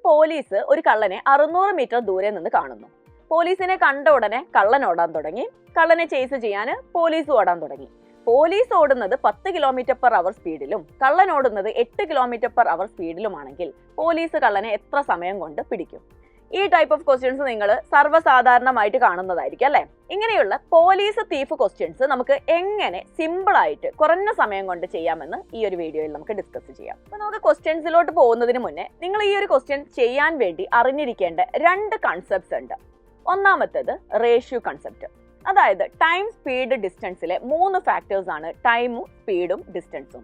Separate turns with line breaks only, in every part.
Police ഒരു കള്ളനെ 600 metre ദൂരെ നിന്ന് കാണുന്നു. പോലീസിനെ കണ്ട ഉടനെ കള്ളൻ ഓടാൻ തുടങ്ങി. കള്ളനെ ചേസ് ചെയ്യാൻ പോലീസ് ഓടാൻ തുടങ്ങി. പോലീസ് ഓടുന്നത് 10 km/h സ്പീഡിലും കള്ളൻ ഓടുന്നത് 8 km/h സ്പീഡിലുമാണെങ്കിൽ പോലീസ് കള്ളനെ എത്ര സമയം കൊണ്ട് പിടിക്കും? ഈ ടൈപ്പ് ഓഫ് ക്വസ്റ്റ്യൻസ് നിങ്ങൾ സർവ്വസാധാരണമായിട്ട് കാണുന്നതായിരിക്കും അല്ലെ. ഇങ്ങനെയുള്ള പോലീസ് തീഫ് ക്വസ്റ്റ്യൻസ് നമുക്ക് എങ്ങനെ സിമ്പിൾ ആയിട്ട് കുറഞ്ഞ സമയം കൊണ്ട് ചെയ്യാമെന്ന് ഈ ഒരു വീഡിയോയിൽ നമുക്ക് ഡിസ്കസ് ചെയ്യാം. അപ്പൊ നമുക്ക് ക്വസ്റ്റ്യൻസിലോട്ട് പോകുന്നതിന് മുന്നേ നിങ്ങൾ ഈ ഒരു ക്വസ്റ്റ്യൻ ചെയ്യാൻ വേണ്ടി അറിഞ്ഞിരിക്കേണ്ട 2 കൺസെപ്റ്റ്സ് ഉണ്ട്. ഒന്നാമത്തേത് റേഷ്യോ കൺസെപ്റ്റ്. അതായത് ടൈം, സ്പീഡ്, ഡിസ്റ്റൻസിലെ 3 ഫാക്ടേഴ്സ് ആണ് ടൈമും സ്പീഡും ഡിസ്റ്റൻസും.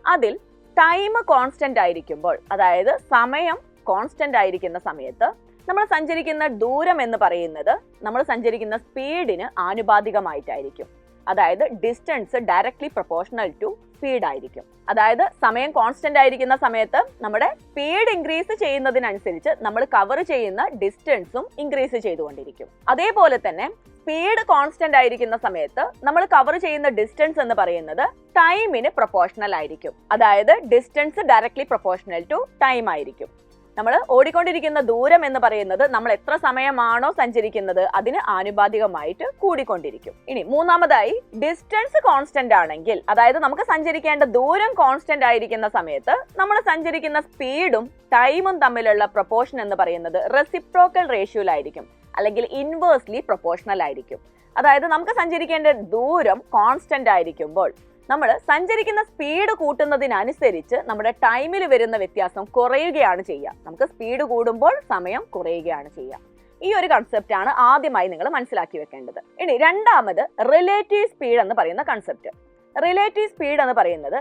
അതിൽ ടൈം കോൺസ്റ്റന്റ് ആയിരിക്കുമ്പോൾ, അതായത് സമയം കോൺസ്റ്റന്റ് ആയിരിക്കുന്ന സമയത്ത് നമ്മൾ സഞ്ചരിക്കുന്ന ദൂരം എന്ന് പറയുന്നത് നമ്മൾ സഞ്ചരിക്കുന്ന സ്പീഡിന് ആനുപാതികമായിട്ടായിരിക്കും. അതായത് distance directly proportional to speed ആയിരിക്കും. അതായത് സമയം കോൺസ്റ്റന്റ് ആയിരിക്കുന്ന സമയത്ത് നമ്മുടെ സ്പീഡ് ഇൻക്രീസ് ചെയ്യുന്നതിനനുസരിച്ച് നമ്മൾ കവർ ചെയ്യുന്ന ഡിസ്റ്റൻസും ഇൻക്രീസ് ചെയ്തുകൊണ്ടിരിക്കും. അതേപോലെ തന്നെ സ്പീഡ് കോൺസ്റ്റന്റ് ആയിരിക്കുന്ന സമയത്ത് നമ്മൾ കവർ ചെയ്യുന്ന ഡിസ്റ്റൻസ് എന്ന് പറയുന്നത് ടൈമിന് പ്രൊപ്പോർഷണൽ ആയിരിക്കും. അതായത് distance directly proportional to time ആയിരിക്കും. നമ്മൾ ഓടിക്കൊണ്ടിരിക്കുന്ന ദൂരം എന്ന് പറയുന്നത് നമ്മൾ എത്ര സമയമാണോ സഞ്ചരിക്കുന്നത് അതിന് ആനുപാതികമായിട്ട് കൂടിക്കൊണ്ടിരിക്കും. ഇനി മൂന്നാമതായി ഡിസ്റ്റൻസ് കോൺസ്റ്റന്റ് ആണെങ്കിൽ, അതായത് നമുക്ക് സഞ്ചരിക്കേണ്ട ദൂരം കോൺസ്റ്റന്റ് ആയിരിക്കുന്ന സമയത്ത് നമ്മൾ സഞ്ചരിക്കുന്ന സ്പീഡും ടൈമും തമ്മിലുള്ള പ്രൊപ്പോർഷൻ എന്ന് പറയുന്നത് റെസിപ്രോക്കൽ റേഷ്യോയിലായിരിക്കും, അല്ലെങ്കിൽ ഇൻവേഴ്സ്ലി പ്രൊപ്പോർഷണൽ ആയിരിക്കും. അതായത് നമുക്ക് സഞ്ചരിക്കേണ്ട ദൂരം കോൺസ്റ്റന്റ് ആയിരിക്കുമ്പോൾ നമ്മൾ സഞ്ചരിക്കുന്ന സ്പീഡ് കൂട്ടുന്നതിനനുസരിച്ച് നമ്മുടെ ടൈമിൽ വരുന്ന വ്യത്യാസം കുറയുകയാണ് ചെയ്യുക. നമുക്ക് സ്പീഡ് കൂടുമ്പോൾ സമയം കുറയുകയാണ് ചെയ്യുക. ഈ ഒരു കൺസെപ്റ്റ് ആണ് ആദ്യമായി നിങ്ങൾ മനസ്സിലാക്കി വെക്കേണ്ടത്. ഇനി രണ്ടാമത് റിലേറ്റീവ് സ്പീഡ് എന്ന് പറയുന്ന കൺസെപ്റ്റ്. റിലേറ്റീവ് സ്പീഡ് എന്ന് പറയുന്നത്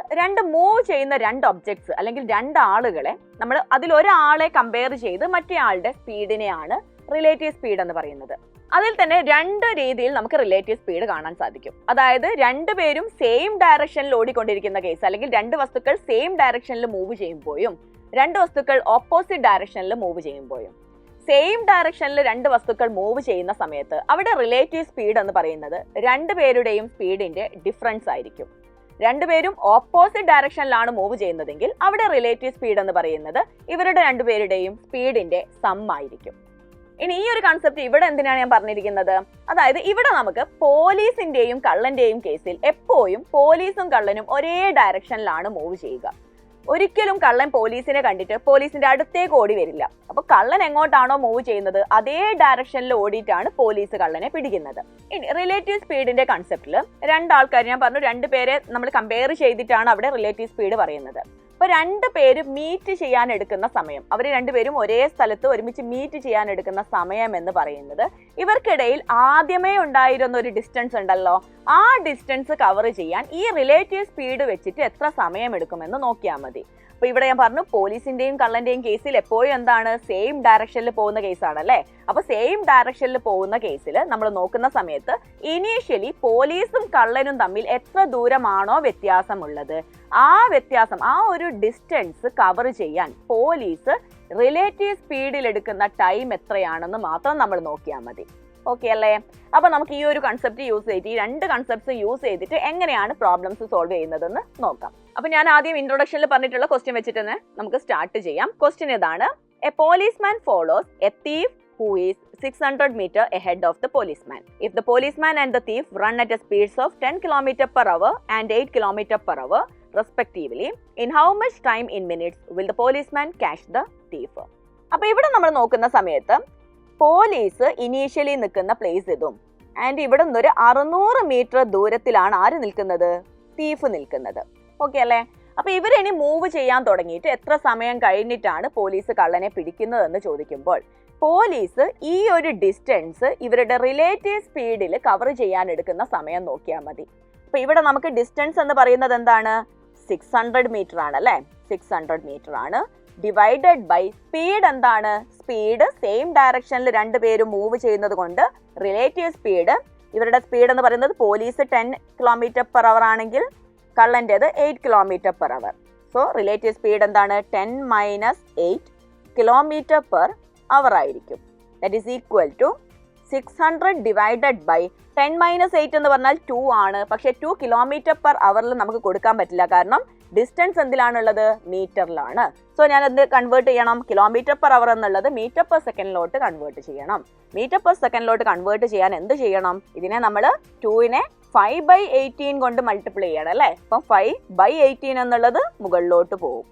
മൂവ് ചെയ്യുന്ന 2 ഒബ്ജക്ട്സ് അല്ലെങ്കിൽ 2 ആളുകളെ നമ്മൾ അതിൽ ഒരാളെ കമ്പയർ ചെയ്ത് മറ്റേ ആളുടെ സ്പീഡിനെയാണ് റിലേറ്റീവ് സ്പീഡ് എന്ന് പറയുന്നത്. അതിൽ തന്നെ 2 രീതിയിൽ നമുക്ക് റിലേറ്റീവ് സ്പീഡ് കാണാൻ സാധിക്കും. അതായത് 2 പേരും സെയിം ഡയറക്ഷനിൽ ഓടിക്കൊണ്ടിരിക്കുന്ന കേസ്, അല്ലെങ്കിൽ 2 വസ്തുക്കൾ സെയിം ഡയറക്ഷനിൽ മൂവ് ചെയ്യുമ്പോഴും 2 വസ്തുക്കൾ ഓപ്പോസിറ്റ് ഡയറക്ഷനിൽ മൂവ് ചെയ്യുമ്പോഴും. സെയിം ഡയറക്ഷനിൽ 2 വസ്തുക്കൾ മൂവ് ചെയ്യുന്ന സമയത്ത് അവിടെ റിലേറ്റീവ് സ്പീഡ് എന്ന് പറയുന്നത് 2 പേരുടെയും സ്പീഡിന്റെ ഡിഫറൻസ് ആയിരിക്കും. 2 പേരും ഓപ്പോസിറ്റ് ഡയറക്ഷനിലാണ് മൂവ് ചെയ്യുന്നതെങ്കിൽ അവിടെ റിലേറ്റീവ് സ്പീഡ് എന്ന് പറയുന്നത് ഇവരുടെ 2 പേരുടെയും സ്പീഡിന്റെ സം ആയിരിക്കും. ഇനി ഈ ഒരു കൺസെപ്റ്റ് ഇവിടെ എന്തിനാണ് ഞാൻ പറഞ്ഞിരിക്കുന്നത്? അതായത് ഇവിടെ നമുക്ക് പോലീസിന്റെയും കള്ളന്റെയും കേസിൽ എപ്പോഴും പോലീസും കള്ളനും ഒരേ ഡയറക്ഷനിലാണ് മൂവ് ചെയ്യുക. ഒരിക്കലും കള്ളൻ പോലീസിനെ കണ്ടിട്ട് പോലീസിന്റെ അടുത്തേക്ക് ഓടി വരില്ല. അപ്പൊ കള്ളൻ എങ്ങോട്ടാണോ മൂവ് ചെയ്യുന്നത് അതേ ഡയറക്ഷനിൽ ഓടിയിട്ടാണ് പോലീസ് കള്ളനെ പിടിക്കുന്നത്. ഇനി റിലേറ്റീവ് സ്പീഡിന്റെ കൺസെപ്റ്റിൽ 2 ആൾക്കാർ, ഞാൻ പറഞ്ഞു 2 പേരെ നമ്മൾ കമ്പയർ ചെയ്തിട്ടാണ് അവിടെ റിലേറ്റീവ് സ്പീഡ് പറയുന്നത്. അപ്പൊ 2 പേര് മീറ്റ് ചെയ്യാൻ എടുക്കുന്ന സമയം, അവർ 2 പേരും ഒരേ സ്ഥലത്ത് ഒരുമിച്ച് മീറ്റ് ചെയ്യാൻ എടുക്കുന്ന സമയം എന്ന് പറയുന്നത് ഇവർക്കിടയിൽ ആദ്യമേ ഉണ്ടായിരുന്ന ഒരു ഡിസ്റ്റൻസ് ഉണ്ടല്ലോ, ആ ഡിസ്റ്റൻസ് കവർ ചെയ്യാൻ ഈ റിലേറ്റീവ് സ്പീഡ് വെച്ചിട്ട് എത്ര സമയം എടുക്കുമെന്ന് നോക്കിയാൽ മതി. അപ്പൊ ഇവിടെ ഞാൻ പറഞ്ഞു പോലീസിന്റെയും കള്ളന്റെയും കേസിൽ എപ്പോഴും എന്താണ് സെയിം ഡയറക്ഷനിൽ പോകുന്ന കേസാണ് അല്ലെ. അപ്പൊ സെയിം ഡയറക്ഷനിൽ പോകുന്ന കേസിൽ നമ്മൾ നോക്കുന്ന സമയത്ത് ഇനീഷ്യലി പോലീസും കള്ളനും തമ്മിൽ എത്ര ദൂരമാണോ വ്യത്യാസമുള്ളത് ആ വ്യത്യാസം, ആ ഒരു ഡിസ്റ്റൻസ് കവർ ചെയ്യാൻ പോലീസ് റിലേറ്റീവ് സ്പീഡിൽ എടുക്കുന്ന ടൈം എത്രയാണെന്ന് മാത്രം നമ്മൾ നോക്കിയാൽ മതി. ഓക്കെ അല്ലേ? അപ്പൊ നമുക്ക് ഈ ഒരു കൺസെപ്റ്റ് യൂസ് ചെയ്തിട്ട്, ഈ 2 കൺസെപ്റ്റ്സ് യൂസ് ചെയ്തിട്ട് എങ്ങനെയാണ് പ്രോബ്ലംസ് സോൾവ് ചെയ്യുന്നതെന്ന് നോക്കാം. അപ്പൊ ഞാൻ ആദ്യം ഇൻട്രൊഡക്ഷനിൽ പറഞ്ഞിട്ടുള്ള ക്വസ്റ്റ്യൻ വെച്ചിട്ട് തന്നെ നമുക്ക് സ്റ്റാർട്ട് ചെയ്യാം. ക്വസ്റ്റ്യൻ ഇതാണ്: A policeman follows A thief who is 600 meters ahead of the policeman. If the policeman and the thief run at a speeds of 10 km/h and 8 km/h respectively, in how much time in minutes will the policeman catch the thief? അപ്പൊ ഇവിടെ നമ്മൾ നോക്കുന്ന സമയത്ത് police initially നിൽക്കുന്ന place ഇതും, and ഇവിടെ നിന്നൊരു 600 metre ദൂരത്തിലാണ് ആര് നിൽക്കുന്നത്? തീഫ് നിൽക്കുന്നത്. ഓക്കെ അല്ലേ? അപ്പൊ ഇവരിനി മൂവ് ചെയ്യാൻ തുടങ്ങിയിട്ട് എത്ര സമയം കഴിഞ്ഞിട്ടാണ് പോലീസ് കള്ളനെ പിടിക്കുന്നതെന്ന് ചോദിക്കുമ്പോൾ പോലീസ് ഈ ഒരു ഡിസ്റ്റൻസ് ഇവരുടെ റിലേറ്റീവ് സ്പീഡിൽ കവർ ചെയ്യാൻ എടുക്കുന്ന സമയം നോക്കിയാൽ മതി. അപ്പൊ ഇവിടെ നമുക്ക് ഡിസ്റ്റൻസ് എന്ന് പറയുന്നത് എന്താണ്? 600 മീറ്റർ ആണ് അല്ലെ. 600 മീറ്റർ ആണ്. ഡിവൈഡഡ് ബൈ സ്പീഡ് എന്താണ്? സ്പീഡ് സെയിം ഡയറക്ഷനിൽ 2 പേരും മൂവ് ചെയ്യുന്നത് കൊണ്ട് റിലേറ്റീവ് സ്പീഡ്, ഇവരുടെ സ്പീഡ് എന്ന് പറയുന്നത് പോലീസ് 10 km/h ആണെങ്കിൽ കള്ളൻ്റെത് 8 km/h. സോ റിലേറ്റീവ് സ്പീഡ് എന്താണ്? 10 - 8 km/h ആയിരിക്കും. That is equal to 600 divided by 10 - 8 എന്ന് പറഞ്ഞാൽ 2 ആണ്. പക്ഷെ 2 km/h നമുക്ക് കൊടുക്കാൻ പറ്റില്ല, കാരണം ഡിസ്റ്റൻസ് എന്തിലാണുള്ളത്? മീറ്ററിലാണ്. സോ ഞാൻ എന്ത് കൺവേർട്ട് ചെയ്യണം? കിലോമീറ്റർ പെർ അവർ എന്നുള്ളത് മീറ്റർ പെർ സെക്കൻഡിലോട്ട് കൺവേർട്ട് ചെയ്യണം. മീറ്റർ പെർ സെക്കൻഡിലോട്ട് കൺവേർട്ട് ചെയ്യാൻ എന്ത് ചെയ്യണം? ഇതിനെ നമ്മൾ 2നെ 5/18 കൊണ്ട് മൾട്ടിപ്ലൈ ചെയ്യണം അല്ലേ? അപ്പം 5/18 എന്നുള്ളത് മുകളിലോട്ട് പോകും.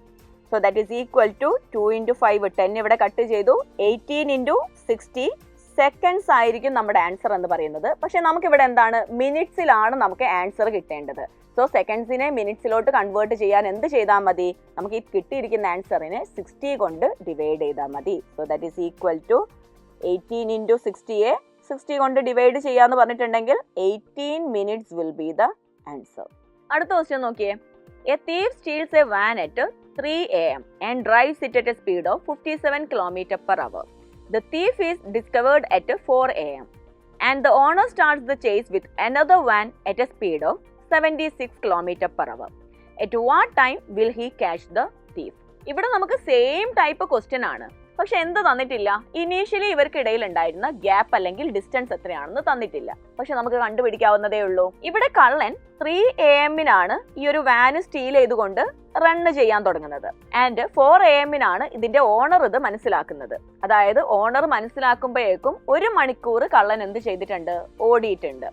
So that is equal to 2 × 5, 10 ഇവിടെ കട്ട് ചെയ്തു, 18 × 60 സെക്കൻഡ്സ് ആയിരിക്കും നമ്മുടെ ആൻസർ എന്ന് പറയുന്നത്. പക്ഷെ നമുക്കിവിടെ എന്താണ്? മിനിറ്റ്സിലാണ് നമുക്ക് ആൻസർ കിട്ടേണ്ടത്. സോ സെക്കൻഡ്സിനെ മിനിറ്റ്സിലോട്ട് കൺവേർട്ട് ചെയ്യാൻ എന്ത് ചെയ്താൽ മതി? നമുക്ക് ഈ കിട്ടിയിരിക്കുന്ന ആൻസറിനെ 60 കൊണ്ട് ഡിവൈഡ് ചെയ്താൽ മതി. So that is equal to 18 × 60യെ 60 കൊണ്ട് ഡിവൈഡ് ചെയ്യാന്ന് പറഞ്ഞിട്ടുണ്ടെങ്കിൽ 18 minutes will be the answer. അടുത്ത ക്വസ്റ്റ്യൻ നോക്കിയേ. A thief steals a van at 3 AM and drives it at a speed of 57 km/h. The thief is discovered at 4 AM and the owner starts the chase with another van at a speed of 76 km/h. At what time will he catch the thief? ഇവിടെ നമുക്ക് same type question ആണ്. പക്ഷെ എന്ത് തന്നിട്ടില്ല? Initially ഇവർക്കിടയിൽ ഉണ്ടായിരുന്ന gap അല്ലെങ്കിൽ distance എത്രയാണെന്ന് തന്നിട്ടില്ല. പക്ഷെ നമുക്ക് കണ്ടുപിടിക്കാവുന്നതേ ഉള്ളൂ. ഇവിടെ കള്ളൻ 3 AM ഈ ഒരു വാന് സ്റ്റീൽ ചെയ്തുകൊണ്ട് റണ്ണ് ചെയ്യാൻ തുടങ്ങുന്നത്. ആൻഡ് 4 AM ഇതിന്റെ ഓണർ ഇത് മനസ്സിലാക്കുന്നത്. അതായത് ഓണർ മനസ്സിലാക്കുമ്പോഴേക്കും 1 മണിക്കൂർ കള്ളൻ എന്ത് ചെയ്തിട്ടുണ്ട്? ഓടിയിട്ടുണ്ട്.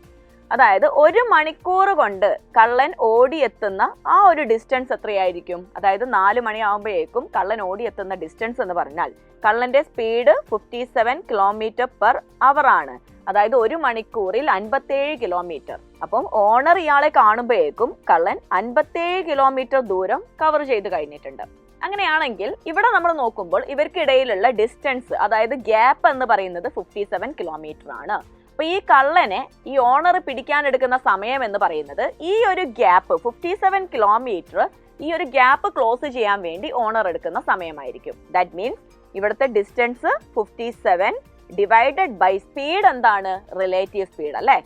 അതായത് 1 മണിക്കൂർ കൊണ്ട് കള്ളൻ ഓടിയെത്തുന്ന ആ ഒരു ഡിസ്റ്റൻസ് എത്രയായിരിക്കും? അതായത് 4 മണിയാവുമ്പോഴേക്കും കള്ളൻ ഓടിയെത്തുന്ന ഡിസ്റ്റൻസ് എന്ന് പറഞ്ഞാൽ കള്ളന്റെ സ്പീഡ് 57 km/h ആണ്. അതായത് 1 മണിക്കൂറിൽ 57 കിലോമീറ്റർ. അപ്പം ഓണർ ഇയാളെ കാണുമ്പോഴേക്കും കള്ളൻ 57 കിലോമീറ്റർ ദൂരം കവർ ചെയ്ത് കഴിഞ്ഞിട്ടുണ്ട്. അങ്ങനെയാണെങ്കിൽ ഇവിടെ നമ്മൾ നോക്കുമ്പോൾ ഇവർക്കിടയിലുള്ള ഡിസ്റ്റൻസ്, അതായത് ഗ്യാപ്പ് എന്ന് പറയുന്നത് 57 കിലോമീറ്റർ ആണ്. അപ്പൊ ഈ കള്ളനെ ഈ ഓണർ പിടിക്കാനെടുക്കുന്ന സമയം എന്ന് പറയുന്നത് ഈ ഒരു ഗ്യാപ്പ് 57 കിലോമീറ്റർ, ഈ ഒരു ഗ്യാപ്പ് ക്ലോസ് ചെയ്യാൻ വേണ്ടി ഓണർ എടുക്കുന്ന സമയമായിരിക്കും. ദാറ്റ് മീൻസ് ഇവിടുത്തെ ഡിസ്റ്റൻസ് 57 ഡിവൈഡഡ് ബൈ സ്പീഡ് എന്താണ്? റിലേറ്റീവ് സ്പീഡ് അല്ലെ?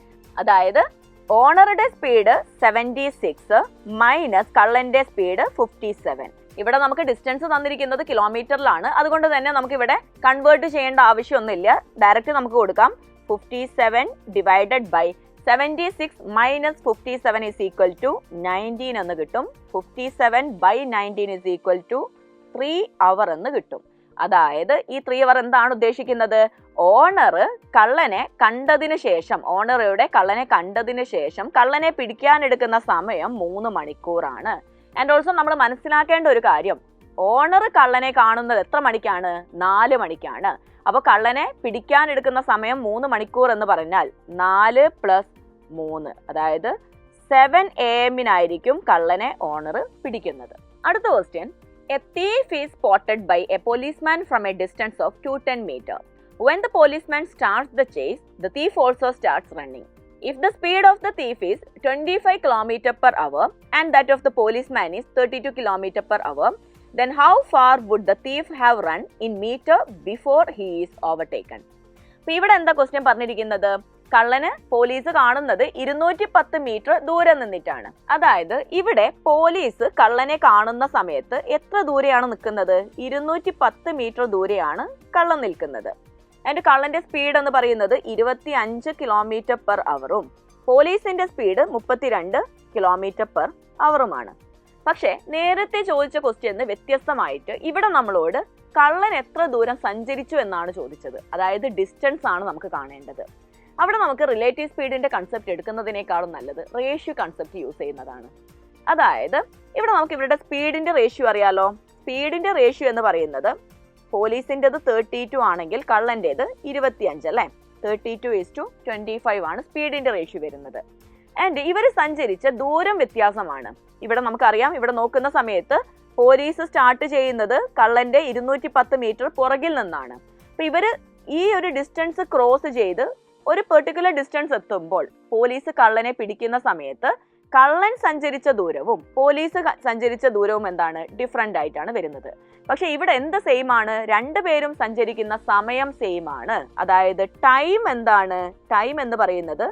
അതായത് ഓണറുടെ സ്പീഡ് 76 മൈനസ് കള്ളന്റെ സ്പീഡ് 57. ഇവിടെ നമുക്ക് ഡിസ്റ്റൻസ് തന്നിരിക്കുന്നത് കിലോമീറ്ററിലാണ്. അതുകൊണ്ട് തന്നെ നമുക്ക് ഇവിടെ കൺവേർട്ട് ചെയ്യേണ്ട ആവശ്യമൊന്നുമില്ല. ഡയറക്റ്റ് നമുക്ക് കൊടുക്കാം 57 divided by 76 minus 57 is equal to 19 എന്ന് കിട്ടും. 57/19 ഈസ് ഈക്വൽ ടു 3 അവർ എന്ന് കിട്ടും. അതായത് ഈ 3 അവർ എന്താണ് ഉദ്ദേശിക്കുന്നത്? ഓണർ കള്ളനെ കണ്ടതിന് ശേഷം, ഓണറുടെ കള്ളനെ കണ്ടതിന് ശേഷം കള്ളനെ പിടിക്കാനെടുക്കുന്ന സമയം 3 മണിക്കൂറാണ്. ആൻഡ് ഓൾസോ നമ്മൾ മനസ്സിലാക്കേണ്ട ഒരു കാര്യം, ഓണർ കള്ളനെ കാണുന്നത് എത്ര മണിക്കാണ്? 4 മണിക്കാണ്. അപ്പൊ കള്ളനെ പിടിക്കാനെടുക്കുന്ന സമയം 3 മണിക്കൂർ എന്ന് പറഞ്ഞാൽ 4 + 3, അതായത് 7 AM കള്ളനെ ഓണർ പിടിക്കുന്നത്. അടുത്ത question. A thief is spotted by a policeman from a distance of 210 meters. When the policeman starts the chase, the thief also starts running. If the speed of the thief is 25 km/h and that of the policeman is 32 km/h, then how far would the thief have run in meter before he is overtaken? അപ്പോൾ ഇവിടെ എന്താ question പറഞ്ഞിരിക്കുന്നത്? കള്ളന് police കാണുന്നത് 210 metre ദൂരെ നിന്നിട്ടാണ്. അതായത് ഇവിടെ police കള്ളനെ കാണുന്ന സമയത്ത് എത്ര ദൂരെയാണ് നിൽക്കുന്നത്? 210 മീറ്റർ ദൂരെയാണ് കള്ളൻ നിൽക്കുന്നത്. അതിന്റെ കള്ളന്റെ സ്പീഡ് എന്ന് പറയുന്നത് 25 km/h പോലീസിന്റെ സ്പീഡ് 32 km/h. പക്ഷെ നേരത്തെ ചോദിച്ച ക്വസ്റ്റ്യന് വ്യത്യസ്തമായിട്ട് ഇവിടെ നമ്മളോട് കള്ളൻ എത്ര ദൂരം സഞ്ചരിച്ചു എന്നാണ് ചോദിച്ചത്. അതായത് ഡിസ്റ്റൻസ് ആണ് നമുക്ക് കാണേണ്ടത്. അവിടെ നമുക്ക് റിലേറ്റീവ് സ്പീഡിന്റെ കൺസെപ്റ്റ് എടുക്കുന്നതിനേക്കാളും നല്ലത് റേഷ്യോ കൺസെപ്റ്റ് യൂസ് ചെയ്യുന്നതാണ്. അതായത് ഇവിടെ നമുക്ക് ഇവരുടെ സ്പീഡിന്റെ റേഷ്യോ അറിയാലോ. സ്പീഡിന്റെ റേഷ്യോ എന്ന് പറയുന്നത് പോലീസിൻ്റെത് 32 ആണെങ്കിൽ കള്ളൻ്റെത് 25 അല്ലേ? 32:25 ആണ് സ്പീഡിന്റെ റേഷ്യോ വരുന്നത്. ആൻഡ് ഇവർ സഞ്ചരിച്ച ദൂരം വ്യത്യാസമാണ്. ഇവിടെ നമുക്കറിയാം, ഇവിടെ നോക്കുന്ന സമയത്ത് പോലീസ് സ്റ്റാർട്ട് ചെയ്യുന്നത് കള്ളന്റെ 210 മീറ്റർ പുറകിൽ നിന്നാണ്. അപ്പൊ ഇവര് ഈ ഒരു ഡിസ്റ്റൻസ് ക്രോസ് ചെയ്ത് ഒരു പെർട്ടിക്കുലർ ഡിസ്റ്റൻസ് എത്തുമ്പോൾ പോലീസ് കള്ളനെ പിടിക്കുന്ന സമയത്ത് കള്ളൻ സഞ്ചരിച്ച ദൂരവും പോലീസ് സഞ്ചരിച്ച ദൂരവും എന്താണ്? ഡിഫറെന്റ് ആയിട്ടാണ് വരുന്നത്. പക്ഷെ ഇവിടെ എന്ത് സെയിം ആണ്? രണ്ടുപേരും സഞ്ചരിക്കുന്ന സമയം സെയിം ആണ്. അതായത് ടൈം എന്താണ്? ടൈം എന്ന് പറയുന്നത്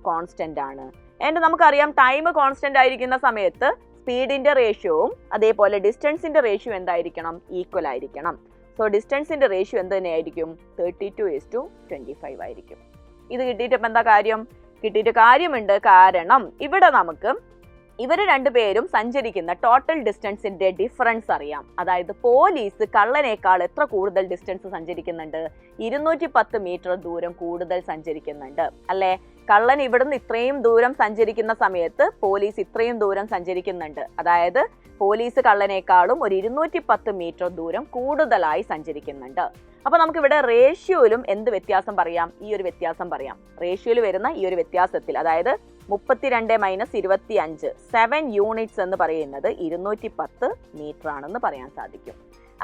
കോൺസ്റ്റന്റ് ആണ്. ആൻഡ് നമുക്കറിയാം ടൈം കോൺസ്റ്റന്റ് ആയിരിക്കുന്ന സമയത്ത് സ്പീഡിന്റെ റേഷ്യോവും അതേപോലെ ഡിസ്റ്റൻസിന്റെ റേഷ്യോ എന്തായിരിക്കണം? ഈക്വൽ ആയിരിക്കണം. സോ ഡിസ്റ്റൻസിന്റെ റേഷ്യോ എന്ത് തന്നെയായിരിക്കും? 32:25 ആയിരിക്കും. ഇത് കിട്ടിയിട്ട് ഇപ്പം എന്താ കാര്യം? കിട്ടിയിട്ട് കാര്യമുണ്ട്. കാരണം ഇവിടെ നമുക്ക് ഇവർ രണ്ടുപേരും സഞ്ചരിക്കുന്ന ടോട്ടൽ ഡിസ്റ്റൻസിന്റെ ഡിഫറൻസ് അറിയാം. അതായത് പോലീസ് കള്ളനേക്കാൾ എത്ര കൂടുതൽ ഡിസ്റ്റൻസ് സഞ്ചരിക്കുന്നുണ്ട്? 210 മീറ്റർ ദൂരം കൂടുതൽ സഞ്ചരിക്കുന്നുണ്ട് അല്ലെ? കള്ളൻ ഇവിടുന്ന് ഇത്രയും ദൂരം സഞ്ചരിക്കുന്ന സമയത്ത് പോലീസ് ഇത്രയും ദൂരം സഞ്ചരിക്കുന്നുണ്ട്. അതായത് പോലീസ് കള്ളനേക്കാളും ഒരു 210 മീറ്റർ ദൂരം കൂടുതലായി സഞ്ചരിക്കുന്നുണ്ട്. അപ്പൊ നമുക്ക് ഇവിടെ റേഷ്യോയിലും എന്ത് വ്യത്യാസം പറയാം? ഈ ഒരു വ്യത്യാസം പറയാം. റേഷ്യോയിൽ വരുന്ന ഈ ഒരു വ്യത്യാസത്തിൽ, അതായത് 32 - 25 7 യൂണിറ്റ്സ് എന്ന് പറയുന്നത് 210 മീറ്റർ ആണെന്ന് പറയാൻ സാധിക്കും.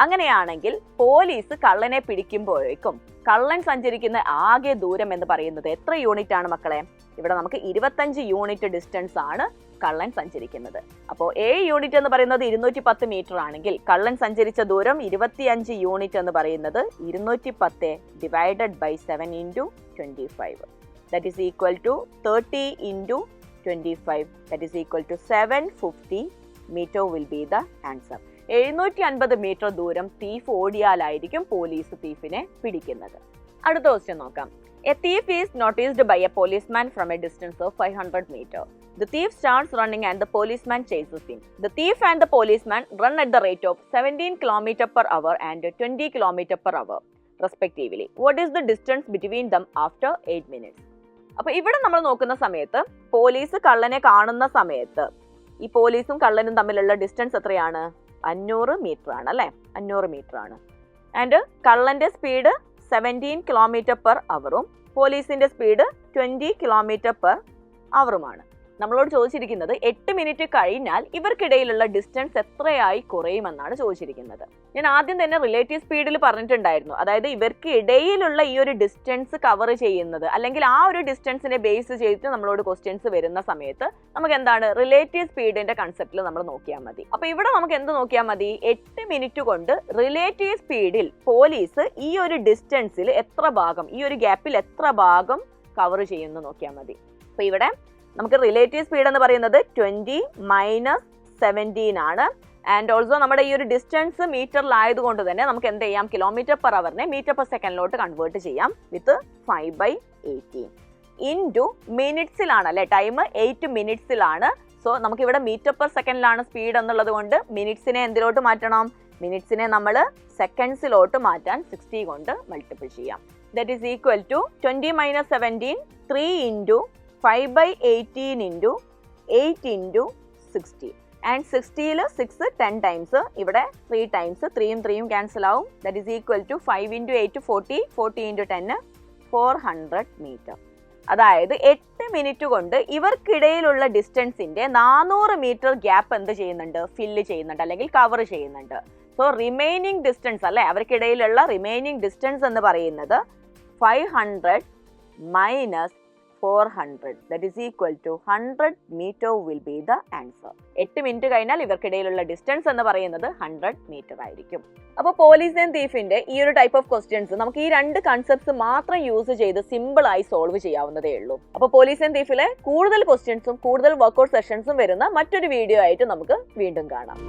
അങ്ങനെയാണെങ്കിൽ പോലീസ് കള്ളനെ പിടിക്കുമ്പോഴേക്കും കള്ളൻ സഞ്ചരിക്കുന്ന ആകെ ദൂരം എന്ന് പറയുന്നത് എത്ര യൂണിറ്റ് ആണ് മക്കളെ? ഇവിടെ നമുക്ക് 25 യൂണിറ്റ് ഡിസ്റ്റൻസ് ആണ് കള്ളൻ സഞ്ചരിക്കുന്നത്. അപ്പോൾ 7 യൂണിറ്റ് എന്ന് പറയുന്നത് 210 മീറ്റർ ആണെങ്കിൽ കള്ളൻ സഞ്ചരിച്ച ദൂരം 25 യൂണിറ്റ് എന്ന് പറയുന്നത് 210 divided by 7 × 25. That is equal to 30 × 25. That is equal to 750 meter will be the answer. 750 metre ദൂരം തീഫ് ഓടിയാലായിരിക്കും പോലീസ് തീഫിനെ പിടിക്കുന്നത്. അടുത്ത ക്വസ്റ്റ്യൻ നോക്കാം. A thief is noticed by a policeman from a distance of 500 meters. The thief starts running and the policeman chases him. The thief and the policeman run at the rate of 17 km/h and 20 km/h respectively. What is the distance between them after 8 minutes? അപ്പൊ ഇവിടെ നമ്മൾ നോക്കുന്ന സമയത്ത് police കള്ളനെ കാണുന്ന സമയത്ത് ഈ പോലീസും കള്ളനും തമ്മിലുള്ള ഡിസ്റ്റൻസ് എത്രയാണ്? 500 മീറ്റർ ആണ് അല്ലെ? 500 മീറ്റർ ആണ്. ആൻഡ് കള്ളന്റെ സ്പീഡ് 17 km/h പോലീസിന്റെ സ്പീഡ് 20 km/h. നമ്മളോട് ചോദിച്ചിരിക്കുന്നത് 8 മിനിറ്റ് കഴിഞ്ഞാൽ ഇവർക്കിടയിലുള്ള ഡിസ്റ്റൻസ് എത്രയായി കുറയുമെന്നാണ് ചോദിച്ചിരിക്കുന്നത്. ഞാൻ ആദ്യം തന്നെ റിലേറ്റീവ് സ്പീഡിൽ പറഞ്ഞിട്ടുണ്ടായിരുന്നു. അതായത് ഇവർക്ക് ഇടയിലുള്ള ഈ ഒരു ഡിസ്റ്റൻസ് കവർ ചെയ്യുന്നത്, അല്ലെങ്കിൽ ആ ഒരു ഡിസ്റ്റൻസിനെ ബേസ് ചെയ്തിട്ട് നമ്മളോട് ക്വസ്റ്റ്യൻസ് വരുന്ന സമയത്ത് നമുക്ക് എന്താണ് റിലേറ്റീവ് സ്പീഡിന്റെ കൺസെപ്റ്റിൽ നമ്മൾ നോക്കിയാൽ മതി. അപ്പൊ ഇവിടെ നമുക്ക് എന്ത് നോക്കിയാൽ മതി? 8 മിനിറ്റ് കൊണ്ട് റിലേറ്റീവ് സ്പീഡിൽ പോലീസ് ഈ ഒരു ഡിസ്റ്റൻസിൽ എത്ര ഭാഗം, ഈ ഒരു ഗ്യാപ്പിൽ എത്ര ഭാഗം കവർ ചെയ്യുന്നു നോക്കിയാൽ മതി. അപ്പൊ ഇവിടെ നമുക്ക് റിലേറ്റീവ് സ്പീഡ് എന്ന് പറയുന്നത് 20 - 17 ആണ്. ആൻഡ് ഓൾസോ നമ്മുടെ ഈ ഒരു ഡിസ്റ്റൻസ് മീറ്ററിലായതുകൊണ്ട് തന്നെ നമുക്ക് എന്ത് ചെയ്യാം? km/h മീറ്റർ/സെക്കൻഡിലോട്ട് കൺവേർട്ട് ചെയ്യാം വിത്ത് 5/18 ഇൻറ്റു മിനിറ്റ്സിലാണ് അല്ലെ? ടൈം 8 മിനിറ്റ്സിലാണ്. സോ നമുക്ക് ഇവിടെ മീറ്റർ/സെക്കൻഡിലാണ് സ്പീഡ് എന്നുള്ളത് കൊണ്ട് മിനിറ്റ്സിനെ എന്തിലോട്ട് മാറ്റണം? മിനിറ്റ്സിനെ നമ്മൾ സെക്കൻഡ്സിലോട്ട് മാറ്റാൻ 60 കൊണ്ട് മൾട്ടിപ്പിൾ ചെയ്യാം. That is equal to 20 - 17 3 × 5/18 × 8 × 60. And 60ൽ 6 10 ടൈംസ്, ഇവിടെ 3 ടൈംസ്, 3യും 3യും ക്യാൻസൽ ആവും. That is equal to 5 × 8 40, 40 × 10 400 metre. അതായത് 8 മിനിറ്റ് കൊണ്ട് ഇവർക്കിടയിലുള്ള ഡിസ്റ്റൻസിന്റെ 400 മീറ്റർ ഗ്യാപ്പ് എന്ത് ചെയ്യുന്നുണ്ട്? ഫില്ല് ചെയ്യുന്നുണ്ട്, അല്ലെങ്കിൽ കവർ ചെയ്യുന്നുണ്ട്. സോ റിമൈനിങ് ഡിസ്റ്റൻസ് അല്ലെ, അവർക്കിടയിലുള്ള റിമൈനിങ് ഡിസ്റ്റൻസ് എന്ന് പറയുന്നത് 500 - 400. That is equal to 100 meter will be the answer. 8 minute കഴിഞ്ഞാൽ ഇവർക്കിടയിലുള്ള ഡിസ്റ്റൻസ് എന്ന് പറയുന്നത് 100 മീറ്റർ ആയിരിക്കും. അപ്പോൾ പോലീസ് ആൻഡ് തീഫിന്റെ ഈ ഒരു ടൈപ്പ് ഓഫ് ക്വസ്റ്റ്യൻസ് നമുക്ക് ഈ 2 കൺസെപ്റ്റ്സ് മാത്രം യൂസ് ചെയ്ത് സിമ്പിൾ ആയി സോൾവ് ചെയ്യാവുന്നതേ ഉള്ളൂ. അപ്പോൾ പോലീസ് ആൻഡ് തീഫിലെ കൂടുതൽ ക്വസ്റ്റ്യൻസും കൂടുതൽ വർക്ക്ഔട്ട് സെഷൻസും വരുന്ന മറ്റൊരു വീഡിയോ ആയിട്ട് നമുക്ക് വീണ്ടും കാണാം.